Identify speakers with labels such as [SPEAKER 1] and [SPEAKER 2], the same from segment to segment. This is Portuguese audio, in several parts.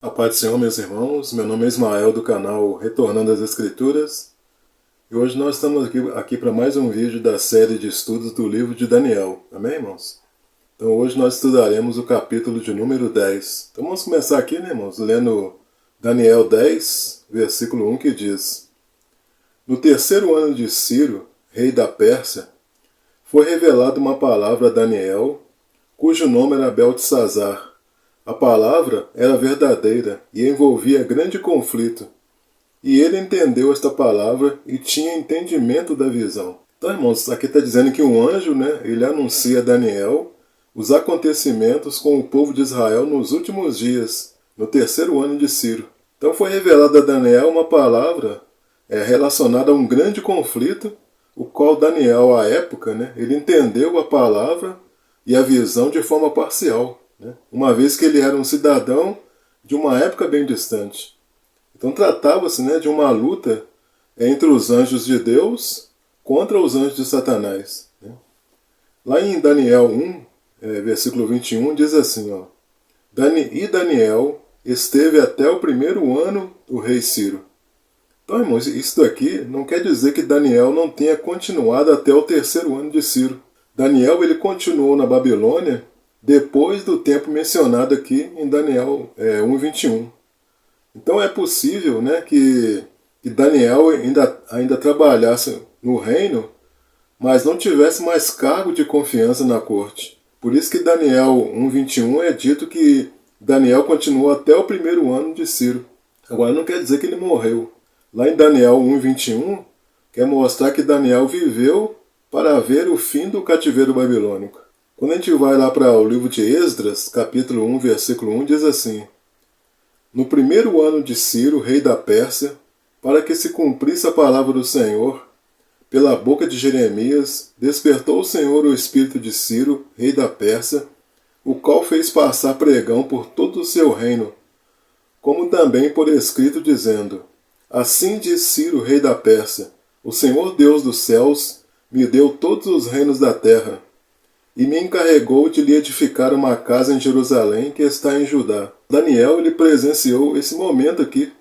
[SPEAKER 1] A paz do Senhor, meus irmãos. Meu nome é Ismael, do canal Retornando às Escrituras. E hoje nós estamos aqui para mais um vídeo da série de estudos do livro de Daniel. Amém, irmãos? Então hoje nós estudaremos o capítulo de número 10. Então vamos começar aqui, né, irmãos? Lendo Daniel 10, versículo 1, que diz: No terceiro ano de Ciro, rei da Pérsia, foi revelada uma palavra a Daniel, cujo nome era Beltesazar. A palavra era verdadeira e envolvia grande conflito. E ele entendeu esta palavra e tinha entendimento da visão. Então, irmãos, aqui está dizendo que um anjo, ele anuncia a Daniel os acontecimentos com o povo de Israel nos últimos dias, no terceiro ano de Ciro. Então foi revelada a Daniel uma palavra relacionada a um grande conflito, o qual Daniel, à época, ele entendeu a palavra e a visão de forma parcial, uma vez que ele era um cidadão de uma época bem distante. Então tratava-se de uma luta entre os anjos de Deus contra os anjos de Satanás. Lá em Daniel 1, versículo 21, diz assim, E Daniel esteve até o primeiro ano do rei Ciro. Então, irmãos, isso daqui não quer dizer que Daniel não tenha continuado até o terceiro ano de Ciro. Daniel ele continuou na Babilônia depois do tempo mencionado aqui em Daniel 1:21. Então é possível que Daniel ainda trabalhasse no reino, mas não tivesse mais cargo de confiança na corte. Por isso que Daniel 1:21 é dito que Daniel continuou até o primeiro ano de Ciro. Agora não quer dizer que ele morreu. Lá em Daniel 1:21 quer mostrar que Daniel viveu para ver o fim do cativeiro babilônico. Quando a gente vai lá para o livro de Esdras, capítulo 1, versículo 1, diz assim: No primeiro ano de Ciro, rei da Pérsia, para que se cumprisse a palavra do Senhor, pela boca de Jeremias, despertou o Senhor o espírito de Ciro, rei da Pérsia, o qual fez passar pregão por todo o seu reino, como também por escrito, dizendo: Assim diz Ciro, rei da Pérsia, o Senhor Deus dos céus me deu todos os reinos da terra, e me encarregou de lhe edificar uma casa em Jerusalém que está em Judá. Daniel ele presenciou esse momento aqui,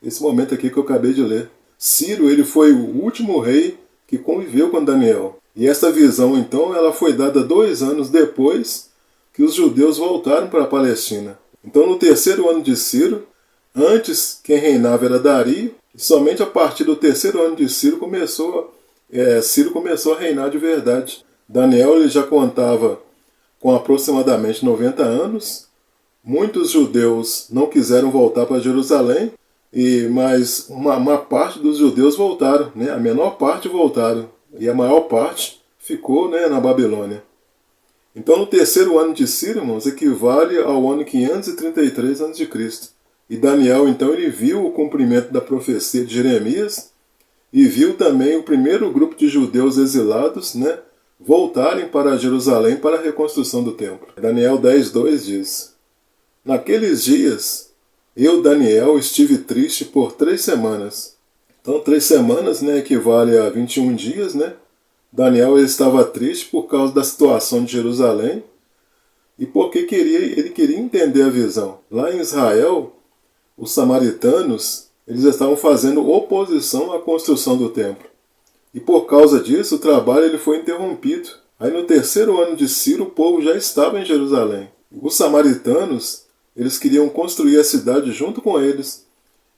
[SPEAKER 1] Esse momento aqui que eu acabei de ler. Ciro ele foi o último rei que conviveu com Daniel. E essa visão então ela foi dada 2 anos depois que os judeus voltaram para a Palestina. Então no terceiro ano de Ciro, antes quem reinava era Dario, e somente a partir do terceiro ano de Ciro Ciro começou a reinar de verdade. Daniel ele já contava com aproximadamente 90 anos. Muitos judeus não quiseram voltar para Jerusalém, mas uma parte dos judeus voltaram, a menor parte voltaram, e a maior parte ficou na Babilônia. Então no terceiro ano de Ciro, irmãos, equivale ao ano 533 a.C. E Daniel então ele viu o cumprimento da profecia de Jeremias e viu também o primeiro grupo de judeus exilados, voltarem para Jerusalém para a reconstrução do templo. Daniel 10:2 diz: Naqueles dias, eu, Daniel, estive triste por 3 semanas. Então 3 semanas equivale a 21 dias. Daniel ele estava triste por causa da situação de Jerusalém e porque ele queria entender a visão. Lá em Israel, os samaritanos eles estavam fazendo oposição à construção do templo. E por causa disso, o trabalho ele foi interrompido. Aí no terceiro ano de Ciro, o povo já estava em Jerusalém. Os samaritanos, eles queriam construir a cidade junto com eles.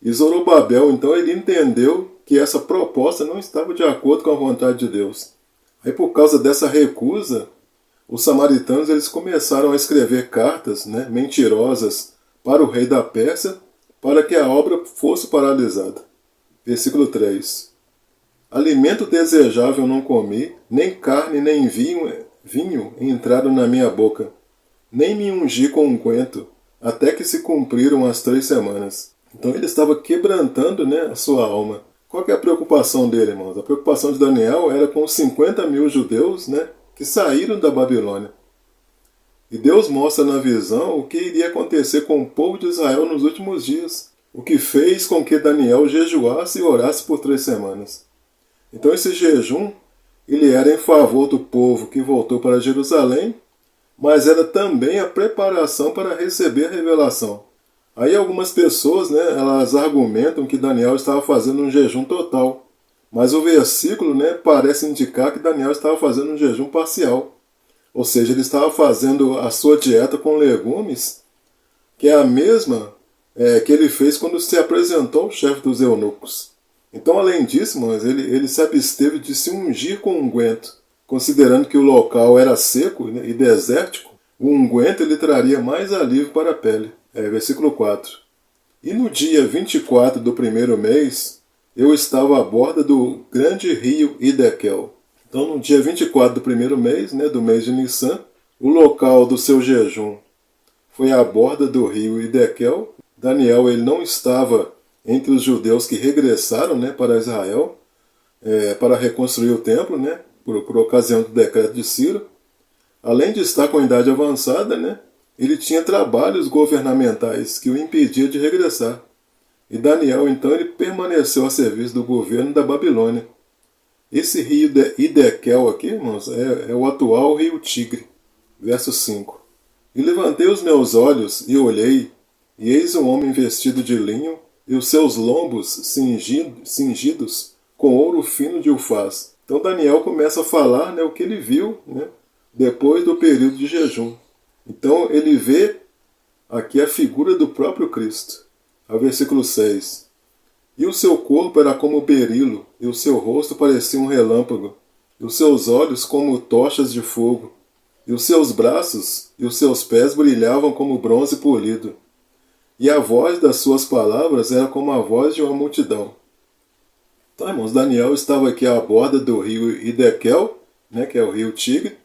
[SPEAKER 1] E Zorobabel, então, ele entendeu que essa proposta não estava de acordo com a vontade de Deus. Aí por causa dessa recusa, os samaritanos eles começaram a escrever cartas mentirosas para o rei da Pérsia, para que a obra fosse paralisada. Versículo 3. Alimento desejável não comi, nem carne nem vinho entraram na minha boca, nem me ungi com unguento, até que se cumpriram as 3 semanas. Então ele estava quebrantando a sua alma. Qual que é a preocupação dele, irmãos? A preocupação de Daniel era com os 50 mil judeus que saíram da Babilônia. E Deus mostra na visão o que iria acontecer com o povo de Israel nos últimos dias, o que fez com que Daniel jejuasse e orasse por 3 semanas. Então esse jejum, ele era em favor do povo que voltou para Jerusalém, mas era também a preparação para receber a revelação. Aí algumas pessoas, né, elas argumentam que Daniel estava fazendo um jejum total. Mas o versículo, né, parece indicar que Daniel estava fazendo um jejum parcial. Ou seja, ele estava fazendo a sua dieta com legumes, que é a mesma que ele fez quando se apresentou ao chefe dos eunucos. Então, além disso, mas ele se absteve de se ungir com unguento, considerando que o local era seco, né, e desértico. O unguento ele traria mais alívio para a pele. Versículo 4. E no dia 24 do primeiro mês, eu estava à borda do grande rio Hidekel. Então, no dia 24 do primeiro mês, né, do mês de Nissan, o local do seu jejum foi à borda do rio Hidekel. Daniel ele não estava entre os judeus que regressaram, né, para Israel para reconstruir o templo, né, por ocasião do decreto de Ciro. Além de estar com a idade avançada, né, ele tinha trabalhos governamentais que o impediam de regressar. E Daniel, então, ele permaneceu a serviço do governo da Babilônia. Esse rio Hidekel aqui, irmãos, é o atual rio Tigre. Verso 5. E levantei os meus olhos e olhei, e eis um homem vestido de linho, e os seus lombos cingidos com ouro fino de Ufaz. Então Daniel começa a falar, né, o que ele viu, né, depois do período de jejum. Então ele vê aqui a figura do próprio Cristo. Ao versículo 6. E o seu corpo era como berilo, e o seu rosto parecia um relâmpago, e os seus olhos como tochas de fogo, e os seus braços e os seus pés brilhavam como bronze polido. E a voz das suas palavras era como a voz de uma multidão. Então, irmãos, Daniel estava aqui à borda do rio Hidekel, né, que é o rio Tigre,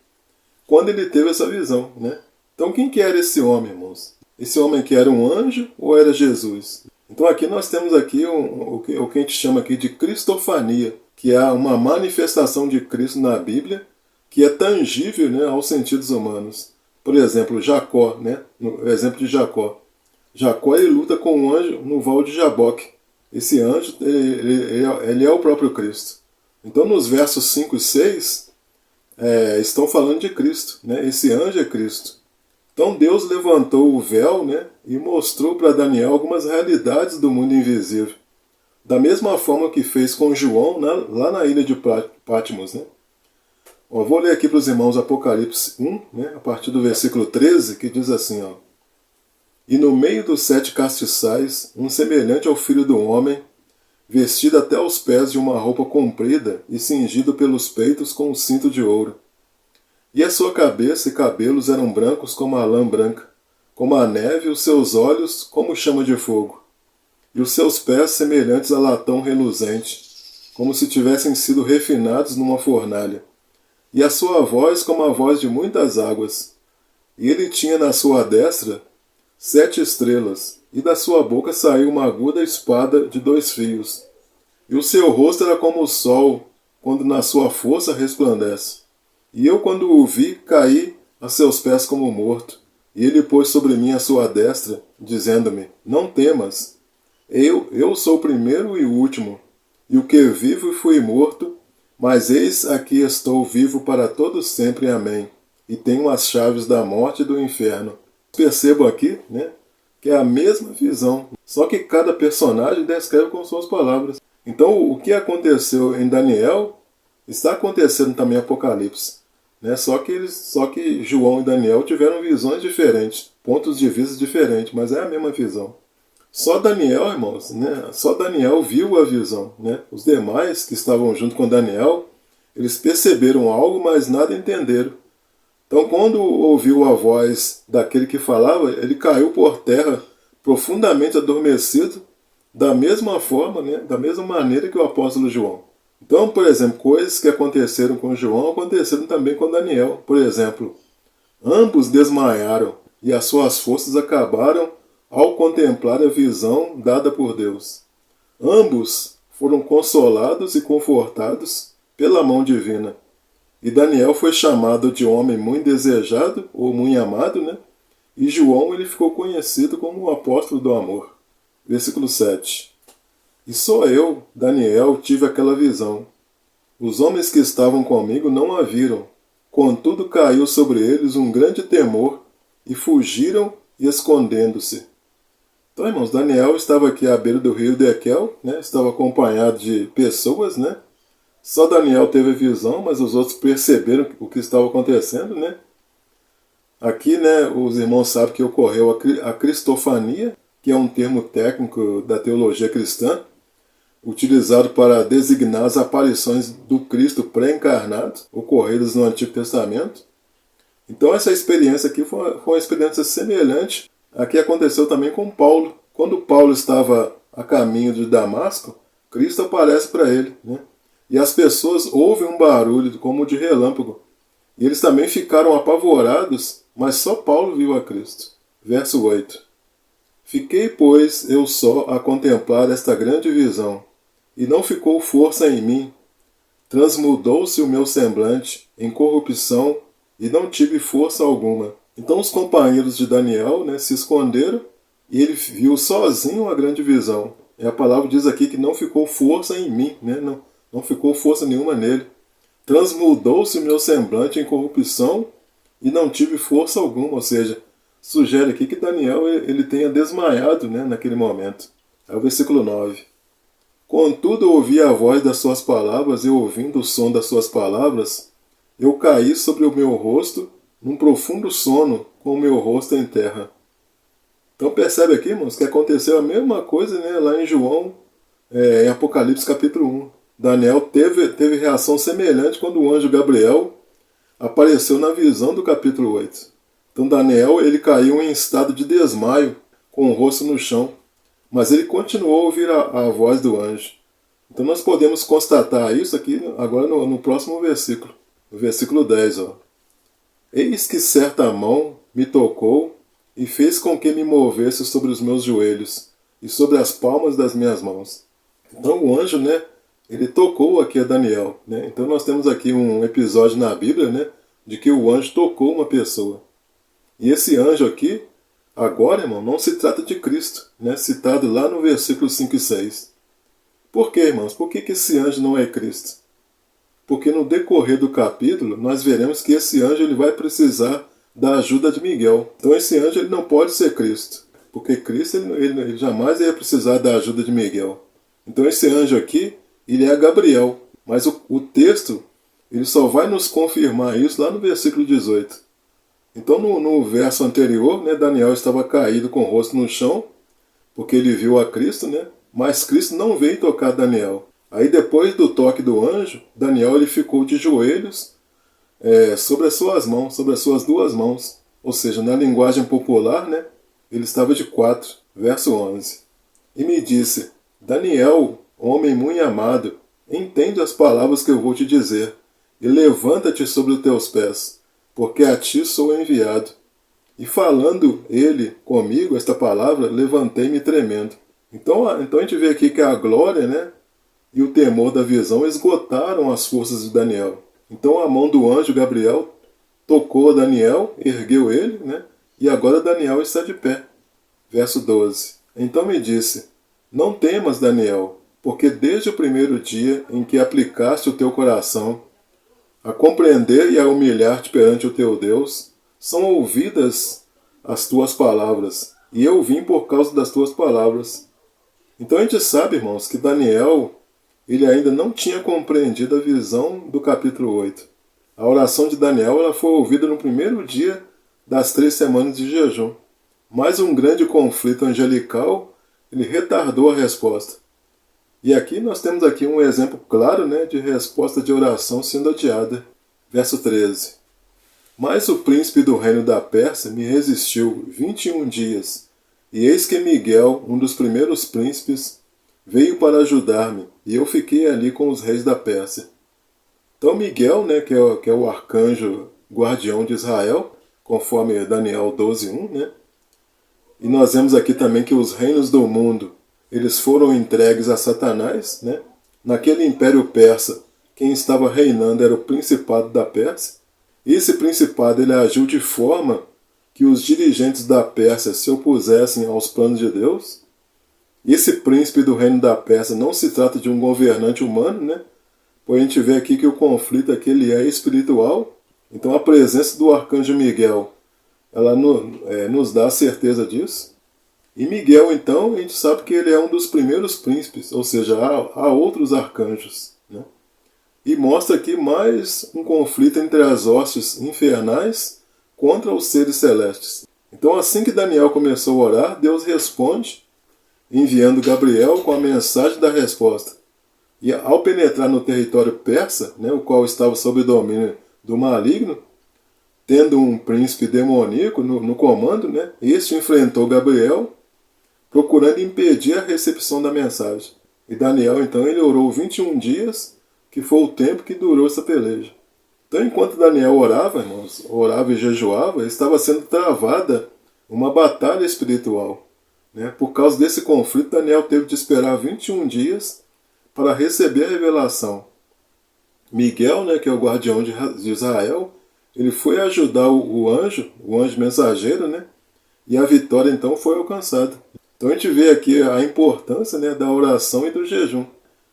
[SPEAKER 1] quando ele teve essa visão, né? Então, quem que era esse homem, irmãos? Esse homem que era um anjo ou era Jesus? Então, aqui nós temos aqui o que a gente chama aqui de cristofania, que é uma manifestação de Cristo na Bíblia, que é tangível, né, aos sentidos humanos. Por exemplo, Jacó, né? No exemplo de Jacó. Jacó ele luta com um anjo no val de Jaboque. Esse anjo ele é o próprio Cristo. Então, nos versos 5 e 6, estão falando de Cristo, né? Esse anjo é Cristo. Então Deus levantou o véu, né, e mostrou para Daniel algumas realidades do mundo invisível. Da mesma forma que fez com João lá na ilha de Patmos. Né? Vou ler aqui para os irmãos Apocalipse 1, né, a partir do versículo 13, que diz assim: ó, e no meio dos 7 castiçais, um semelhante ao filho do homem, vestido até os pés de uma roupa comprida e cingido pelos peitos com um cinto de ouro. E a sua cabeça e cabelos eram brancos como a lã branca, como a neve, os seus olhos como chama de fogo, e os seus pés semelhantes a latão reluzente, como se tivessem sido refinados numa fornalha, e a sua voz como a voz de muitas águas. E ele tinha na sua destra 7 estrelas, e da sua boca saiu uma aguda espada de 2 fios, e o seu rosto era como o sol, quando na sua força resplandece. E eu, quando o vi, caí a seus pés como morto. E ele pôs sobre mim a sua destra, dizendo-me: não temas. Eu sou o primeiro e o último, e o que vivo e fui morto, mas eis aqui estou vivo para todo sempre. Amém. E tenho as chaves da morte e do inferno. Percebam aqui, né, que é a mesma visão, só que cada personagem descreve com suas palavras. Então, o que aconteceu em Daniel está acontecendo também em Apocalipse. Né? Só que João e Daniel tiveram visões diferentes, pontos de vista diferentes, mas é a mesma visão. Só Daniel, irmãos, né? Só Daniel viu a visão. Né? Os demais que estavam junto com Daniel, eles perceberam algo, mas nada entenderam. Então, quando ouviu a voz daquele que falava, ele caiu por terra, profundamente adormecido, da mesma forma, né? Da mesma maneira que o apóstolo João. Então, por exemplo, coisas que aconteceram com João aconteceram também com Daniel. Por exemplo, ambos desmaiaram e as suas forças acabaram ao contemplar a visão dada por Deus. Ambos foram consolados e confortados pela mão divina. E Daniel foi chamado de homem muito desejado, ou muito amado, né? E João ele ficou conhecido como o apóstolo do amor. Versículo 7. E só eu, Daniel, tive aquela visão. Os homens que estavam comigo não a viram. Contudo caiu sobre eles um grande temor, e fugiram escondendo-se. Então, irmãos, Daniel estava aqui à beira do rio Dequel, né? Estava acompanhado de pessoas, né? Só Daniel teve visão, mas os outros perceberam o que estava acontecendo, né? Aqui, né, os irmãos sabem que ocorreu a cristofania, que é um termo técnico da teologia cristã, utilizado para designar as aparições do Cristo pré-encarnado, ocorridas no Antigo Testamento. Então essa experiência aqui foi uma experiência semelhante à que aconteceu também com Paulo. Quando Paulo estava a caminho de Damasco, Cristo aparece para ele, né? E as pessoas ouvem um barulho como de relâmpago. E eles também ficaram apavorados, mas só Paulo viu a Cristo. Verso 8. Fiquei, pois, eu só a contemplar esta grande visão, e não ficou força em mim. Transmudou-se o meu semblante em corrupção, e não tive força alguma. Então os companheiros de Daniel, né, se esconderam, e ele viu sozinho a grande visão. E a palavra diz aqui que não ficou força em mim, né? Não ficou força nenhuma nele. Transmudou-se o meu semblante em corrupção e não tive força alguma. Ou seja, sugere aqui que Daniel ele tenha desmaiado, né, naquele momento. É o versículo 9. Contudo, eu ouvi a voz das suas palavras e ouvindo o som das suas palavras, eu caí sobre o meu rosto num profundo sono com o meu rosto em terra. Então percebe aqui, irmãos, que aconteceu a mesma coisa, né, lá em João, em Apocalipse capítulo 1. Daniel teve reação semelhante quando o anjo Gabriel apareceu na visão do capítulo 8. Então Daniel ele caiu em estado de desmaio, com o rosto no chão, mas ele continuou a ouvir a voz do anjo. Então nós podemos constatar isso aqui agora no próximo versículo, no versículo 10. Ó. Eis que certa mão me tocou e fez com que me movesse sobre os meus joelhos e sobre as palmas das minhas mãos. Então o anjo, né, ele tocou aqui a Daniel, né? Então nós temos aqui um episódio na Bíblia, né, de que o anjo tocou uma pessoa. E esse anjo aqui, agora, irmão, não se trata de Cristo, né, citado lá no versículo 5 e 6. Por quê, irmãos? Por que esse anjo não é Cristo? Porque no decorrer do capítulo, nós veremos que esse anjo ele vai precisar da ajuda de Miguel. Então esse anjo ele não pode ser Cristo, porque Cristo ele jamais ia precisar da ajuda de Miguel. Então esse anjo aqui, ele é Gabriel, mas o texto ele só vai nos confirmar isso lá no versículo 18. Então no verso anterior, né, Daniel estava caído com o rosto no chão, porque ele viu a Cristo, né, mas Cristo não veio tocar Daniel. Aí depois do toque do anjo, Daniel ele ficou de joelhos sobre as suas mãos, sobre as suas duas mãos. Ou seja, na linguagem popular, né, ele estava de quatro. Verso 11. E me disse, Daniel, homem muito amado, entende as palavras que eu vou te dizer, e levanta-te sobre os teus pés, porque a ti sou enviado. E falando ele comigo esta palavra, levantei-me tremendo. Então a gente vê aqui que a glória, né, e o temor da visão esgotaram as forças de Daniel. Então a mão do anjo Gabriel tocou a Daniel, ergueu ele, né, e agora Daniel está de pé. Verso 12. Então me disse, não temas, Daniel, porque desde o primeiro dia em que aplicaste o teu coração a compreender e a humilhar-te perante o teu Deus, são ouvidas as tuas palavras, e eu vim por causa das tuas palavras. Então a gente sabe, irmãos, que Daniel ele ainda não tinha compreendido a visão do capítulo 8. A oração de Daniel ela foi ouvida no primeiro dia das 3 semanas de jejum. Mas um grande conflito angelical ele retardou a resposta. E aqui nós temos aqui um exemplo claro, né, de resposta de oração sendo adiada. Verso 13. Mas o príncipe do reino da Pérsia me resistiu 21 dias, e eis que Miguel, um dos primeiros príncipes, veio para ajudar-me, e eu fiquei ali com os reis da Pérsia. Então Miguel, né, que é o arcanjo guardião de Israel, conforme Daniel 12:1, né? E nós vemos aqui também que os reinos do mundo, eles foram entregues a Satanás, né? Naquele império persa, quem estava reinando era o principado da Pérsia. E esse principado ele agiu de forma que os dirigentes da Pérsia se opusessem aos planos de Deus. E esse príncipe do reino da Pérsia não se trata de um governante humano, né? Pois a gente vê aqui que o conflito aqui ele é espiritual. Então a presença do arcanjo Miguel ela nos dá a certeza disso. E Miguel, então, a gente sabe que ele é um dos primeiros príncipes, ou seja, há outros arcanjos, né? E mostra aqui mais um conflito entre as hostes infernais contra os seres celestes. Então, assim que Daniel começou a orar, Deus responde, enviando Gabriel com a mensagem da resposta. E ao penetrar no território persa, né, o qual estava sob o domínio do maligno, tendo um príncipe demoníaco no comando, né, este enfrentou Gabriel, procurando impedir a recepção da mensagem. E Daniel, então, ele orou 21 dias, que foi o tempo que durou essa peleja. Então, enquanto Daniel orava, irmãos, orava e jejuava, estava sendo travada uma batalha espiritual, né? Por causa desse conflito, Daniel teve de esperar 21 dias para receber a revelação. Miguel, né, que é o guardião de Israel, ele foi ajudar o anjo mensageiro, né? E a vitória então foi alcançada. Então a gente vê aqui a importância, né, da oração e do jejum.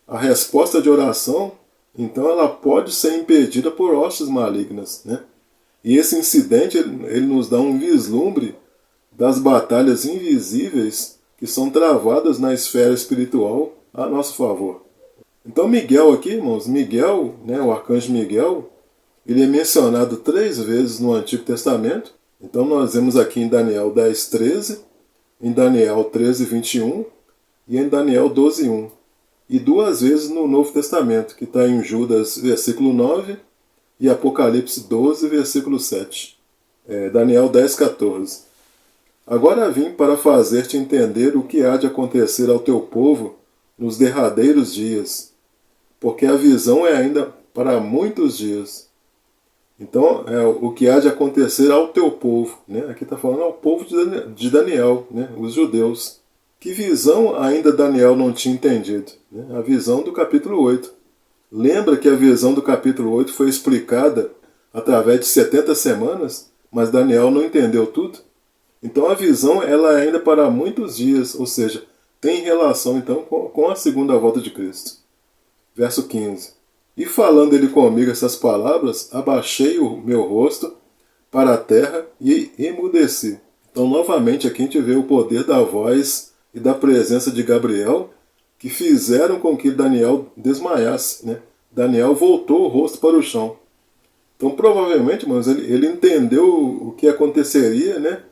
[SPEAKER 1] A resposta de oração, então, ela pode ser impedida por hostes malignas, né? E esse incidente ele nos dá um vislumbre das batalhas invisíveis que são travadas na esfera espiritual a nosso favor. Então Miguel aqui, irmãos, Miguel, né, o arcanjo Miguel, ele é mencionado 3 vezes no Antigo Testamento. Então nós vemos aqui em Daniel 10:13, em Daniel 13:21 e em Daniel 12:1. E 2 vezes no Novo Testamento, que está em Judas, versículo 9, e Apocalipse 12, versículo 7. Daniel 10:14. Agora vim para fazer-te entender o que há de acontecer ao teu povo nos derradeiros dias, porque a visão é ainda para muitos dias. Então, o que há de acontecer ao teu povo, né? Aqui está falando ao povo de Daniel, né? Os judeus. Que visão ainda Daniel não tinha entendido? Né? A visão do capítulo 8. Lembra que a visão do capítulo 8 foi explicada através de 70 semanas, mas Daniel não entendeu tudo? Então a visão ela é ainda para muitos dias, ou seja, tem relação então com a segunda volta de Cristo. Verso 15. E falando ele comigo essas palavras, abaixei o meu rosto para a terra e emudeci. Então novamente aqui a gente vê o poder da voz e da presença de Gabriel que fizeram com que Daniel desmaiasse, né? Daniel voltou o rosto para o chão. Então provavelmente, irmãos, ele entendeu o que aconteceria, né?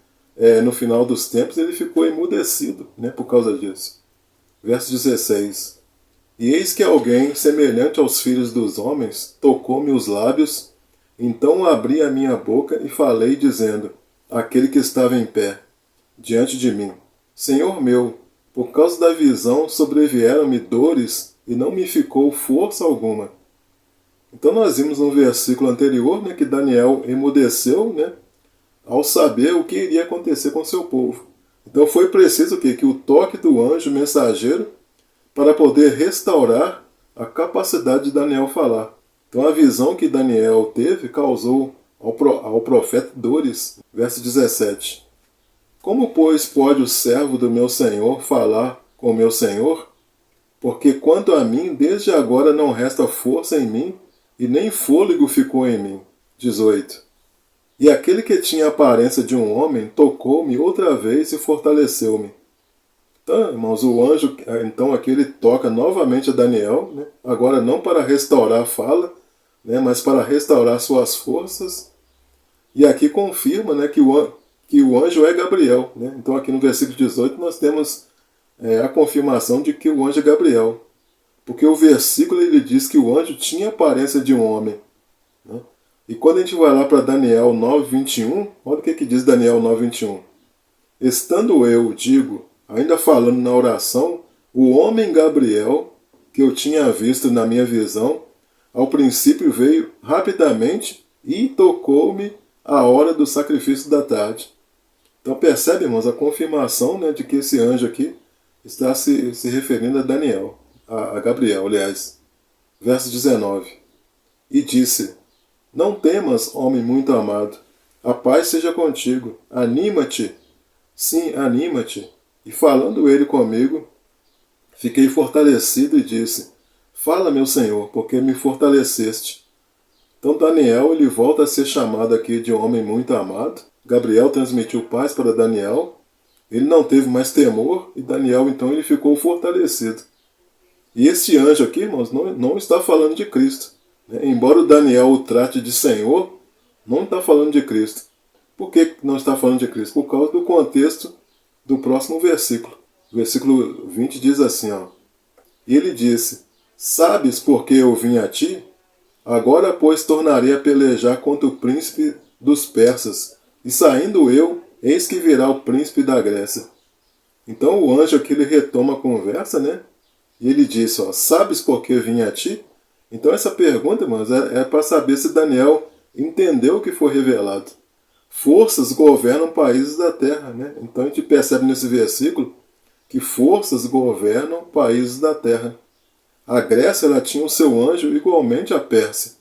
[SPEAKER 1] No final dos tempos, ele ficou emudecido, né, por causa disso. Verso 16. E eis que alguém, semelhante aos filhos dos homens, tocou-me os lábios, então abri a minha boca e falei, dizendo, àquele que estava em pé, diante de mim, Senhor meu, por causa da visão sobrevieram-me dores e não me ficou força alguma. Então nós vimos no versículo anterior, né, que Daniel emudeceu, né, ao saber o que iria acontecer com seu povo. Então foi preciso que o toque do anjo mensageiro para poder restaurar a capacidade de Daniel falar. Então a visão que Daniel teve causou ao profeta dores. Verso 17. Como, pois, pode o servo do meu Senhor falar com o meu Senhor? Porque quanto a mim, desde agora não resta força em mim, e nem fôlego ficou em mim. 18. E aquele que tinha a aparência de um homem tocou-me outra vez e fortaleceu-me. Então, irmãos, o anjo, então aqui ele toca novamente a Daniel, né? Agora não para restaurar a fala, né? Mas para restaurar suas forças. E aqui confirma, né, que o anjo é Gabriel, né? Então aqui no versículo 18 nós temos a confirmação de que o anjo é Gabriel. Porque o versículo ele diz que o anjo tinha a aparência de um homem, né? E quando a gente vai lá para Daniel 9:21, olha o que diz Daniel 9:21. Estando eu, digo, ainda falando na oração, o homem Gabriel, que eu tinha visto na minha visão, ao princípio veio rapidamente e tocou-me a hora do sacrifício da tarde. Então percebe, irmãos, a confirmação, né, de que esse anjo aqui está se referindo a Daniel, a Gabriel, aliás. Verso 19. E disse, não temas, homem muito amado, a paz seja contigo, anima-te, sim, anima-te. E falando ele comigo, fiquei fortalecido e disse, fala, meu Senhor, porque me fortaleceste. Então Daniel ele volta a ser chamado aqui de homem muito amado. Gabriel transmitiu paz para Daniel, ele não teve mais temor e Daniel, então, ele ficou fortalecido. E esse anjo aqui, irmãos, não está falando de Cristo, né? Embora o Daniel o trate de Senhor, não está falando de Cristo. Por que não está falando de Cristo? Por causa do contexto do próximo versículo. O versículo 20 diz assim, ó. E ele disse, sabes por que eu vim a ti? Agora, pois, tornarei a pelejar contra o príncipe dos persas. E saindo eu, eis que virá o príncipe da Grécia. Então o anjo aqui ele retoma a conversa, né? E ele disse, ó, sabes por que eu vim a ti? Então essa pergunta, irmãos, é para saber se Daniel entendeu o que foi revelado. Forças governam países da terra, né? Então a gente percebe nesse versículo que forças governam países da terra. A Grécia ela tinha o seu anjo igualmente à Pérsia.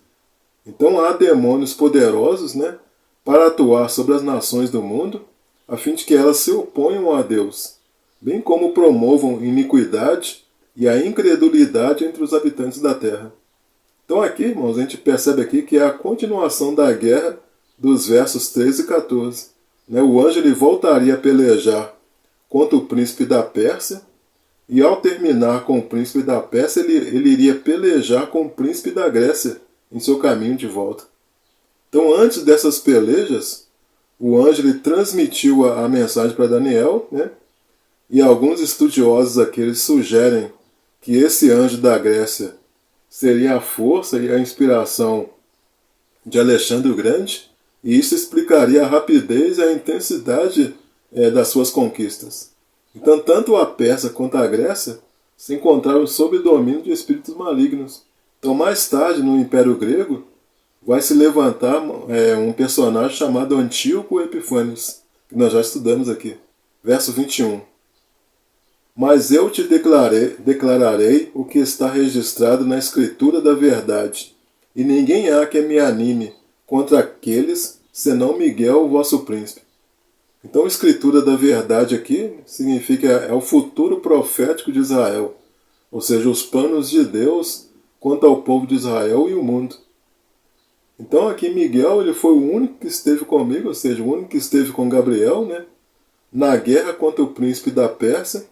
[SPEAKER 1] Então há demônios poderosos, né, para atuar sobre as nações do mundo, a fim de que elas se oponham a Deus, bem como promovam iniquidade e a incredulidade entre os habitantes da terra. Então aqui, irmãos, a gente percebe aqui que é a continuação da guerra dos versos 13 e 14. Né? O anjo ele voltaria a pelejar contra o príncipe da Pérsia, e ao terminar com o príncipe da Pérsia, ele iria pelejar com o príncipe da Grécia em seu caminho de volta. Então, antes dessas pelejas, o anjo ele transmitiu a mensagem para Daniel, né? E alguns estudiosos aqui eles sugerem que esse anjo da Grécia seria a força e a inspiração de Alexandre o Grande, e isso explicaria a rapidez e a intensidade das suas conquistas. Então, tanto a Pérsia quanto a Grécia se encontraram sob o domínio de espíritos malignos. Então, mais tarde, no Império Grego, vai se levantar um personagem chamado Antíoco Epifânios, que nós já estudamos aqui. Verso 21. Mas eu te declararei o que está registrado na Escritura da verdade, e ninguém há que me anime contra aqueles, senão Miguel, o vosso príncipe. Então, a Escritura da verdade aqui significa é o futuro profético de Israel, ou seja, os planos de Deus quanto ao povo de Israel e o mundo. Então, aqui Miguel ele foi o único que esteve comigo, ou seja, o único que esteve com Gabriel, né, na guerra contra o príncipe da Pérsia.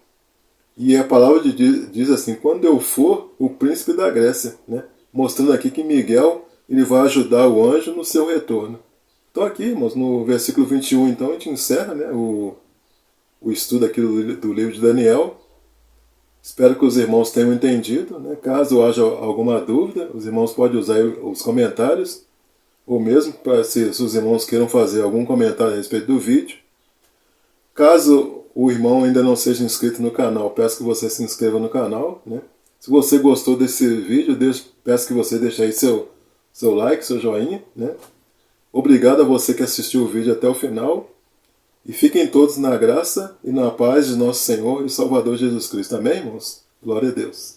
[SPEAKER 1] E a palavra diz assim, quando eu for o príncipe da Grécia, né, mostrando aqui que Miguel ele vai ajudar o anjo no seu retorno. Então aqui, irmãos, no versículo 21, então, a gente encerra, né, o estudo aqui do livro de Daniel. Espero que os irmãos tenham entendido. Né? Caso haja alguma dúvida, os irmãos podem usar os comentários, ou mesmo se os irmãos queiram fazer algum comentário a respeito do vídeo. Caso o irmão ainda não seja inscrito no canal, peço que você se inscreva no canal. Né? Se você gostou desse vídeo, peço que você deixe aí seu like, seu joinha. Né? Obrigado a você que assistiu o vídeo até o final. E fiquem todos na graça e na paz de nosso Senhor e Salvador Jesus Cristo. Amém, irmãos? Glória a Deus.